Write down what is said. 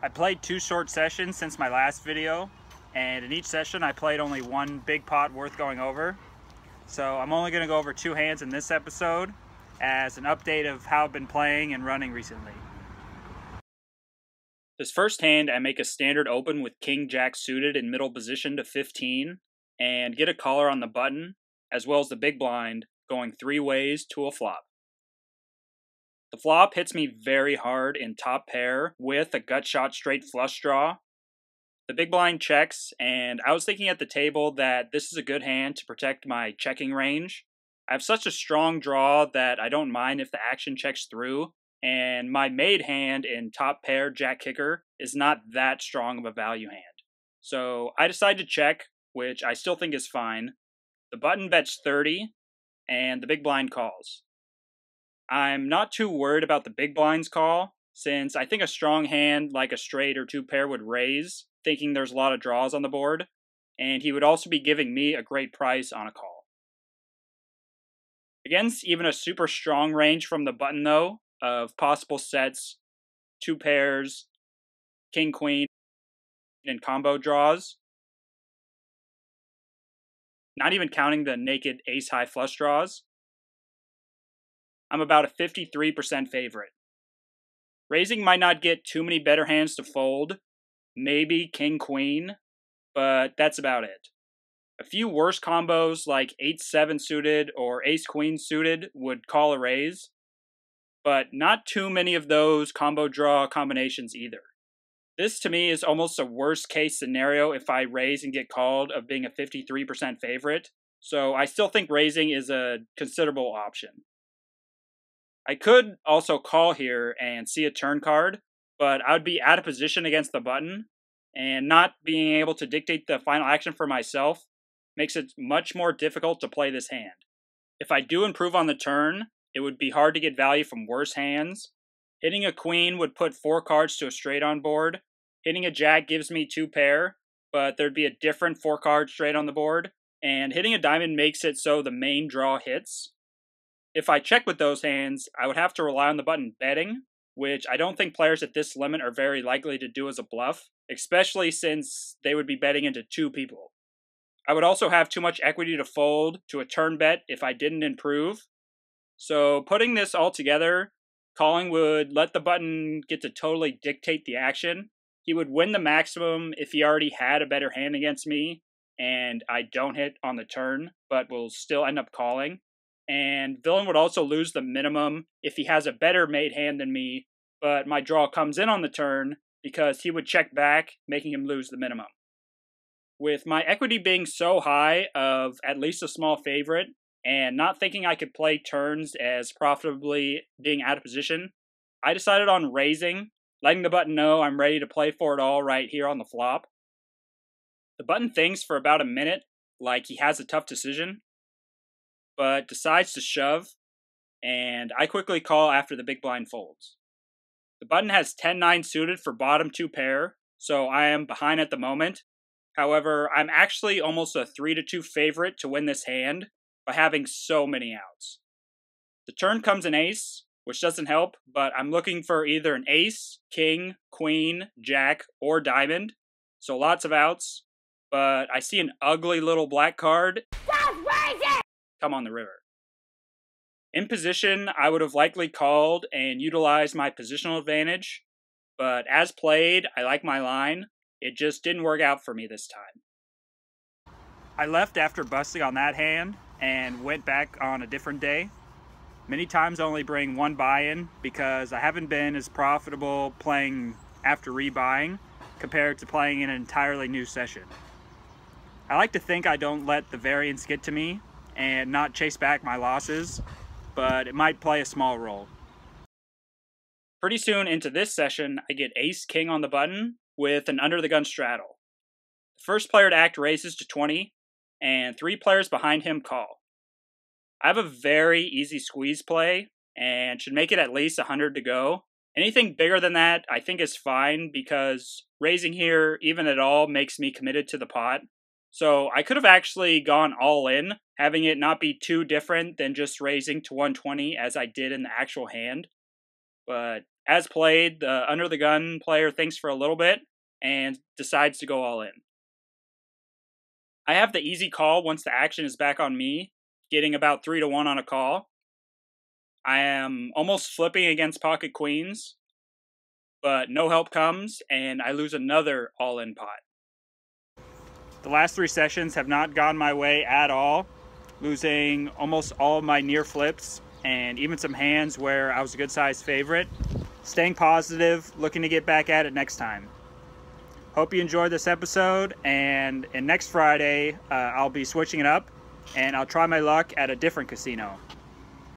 I played 2 short sessions since my last video, and in each session I played only one big pot worth going over. So I'm only going to go over 2 hands in this episode as an update of how I've been playing and running recently. This first hand, I make a standard open with King Jack suited in middle position to 15 and get a caller on the button, as well as the big blind, going 3 ways to a flop. The flop hits me very hard in top pair with a gut shot straight flush draw. The big blind checks, and I was thinking at the table that this is a good hand to protect my checking range. I have such a strong draw that I don't mind if the action checks through, and my made hand in top pair jack kicker is not that strong of a value hand. So I decide to check, which I still think is fine. The button bets 30, and the big blind calls. I'm not too worried about the big blind's call, since I think a strong hand like a straight or 2 pair would raise, thinking there's a lot of draws on the board, and he would also be giving me a great price on a call. Against even a super strong range from the button though, of possible sets, 2 pairs, king, queen, and combo draws, not even counting the naked ace-high flush draws, I'm about a 53% favorite. Raising might not get too many better hands to fold, maybe king-queen, but that's about it. A few worse combos like 8-7 suited or ace-queen suited would call a raise, but not too many of those combo draw combinations either. This to me is almost a worst case scenario if I raise and get called of being a 53% favorite, so I still think raising is a considerable option. I could also call here and see a turn card, but I would be out of position against the button, and not being able to dictate the final action for myself makes it much more difficult to play this hand. If I do improve on the turn, it would be hard to get value from worse hands. Hitting a queen would put 4 cards to a straight on board. Hitting a jack gives me 2 pair, but there'd be a different 4 card straight on the board. And hitting a diamond makes it so the main draw hits. If I check with those hands, I would have to rely on the button betting, which I don't think players at this limit are very likely to do as a bluff, especially since they would be betting into 2 people. I would also have too much equity to fold to a turn bet if I didn't improve. So putting this all together, calling would let the button get to totally dictate the action. He would win the maximum if he already had a better hand against me, and I don't hit on the turn, but will still end up calling. And villain would also lose the minimum if he has a better made hand than me, but my draw comes in on the turn because he would check back, making him lose the minimum. With my equity being so high of at least a small favorite, and not thinking I could play turns as profitably being out of position, I decided on raising, letting the button know I'm ready to play for it all right here on the flop. The button thinks for about a minute like he has a tough decision, but decides to shove, and I quickly call after the big blind folds. The button has 10-9 suited for bottom 2 pair, so I am behind at the moment. However, I'm actually almost a 3-2 favorite to win this hand by having so many outs. The turn comes an ace, which doesn't help, but I'm looking for either an ace, king, queen, jack, or diamond, so lots of outs, but I see an ugly little black card. Come on the river. In position, I would have likely called and utilized my positional advantage, but as played, I like my line. It just didn't work out for me this time. I left after busting on that hand and went back on a different day. Many times I only bring 1 buy-in because I haven't been as profitable playing after rebuying compared to playing in an entirely new session. I like to think I don't let the variance get to me and not chase back my losses, but it might play a small role. Pretty soon into this session, I get ace-king on the button with an under-the-gun straddle. The first player to act raises to 20, and 3 players behind him call. I have a very easy squeeze play, and should make it at least 100 to go. Anything bigger than that I think is fine, because raising here, even at all, makes me committed to the pot. So I could have actually gone all in, having it not be too different than just raising to 120 as I did in the actual hand. But As played, the under the gun player thinks for a little bit and decides to go all in. I have the easy call once the action is back on me, getting about 3-1 on a call. I am almost flipping against pocket queens, but no help comes, and I lose another all-in pot. The last 3 sessions have not gone my way at all, losing almost all of my near flips and even some hands where I was a good size favorite. Staying positive, looking to get back at it next time. Hope you enjoyed this episode, and next Friday I'll be switching it up, and I'll try my luck at a different casino.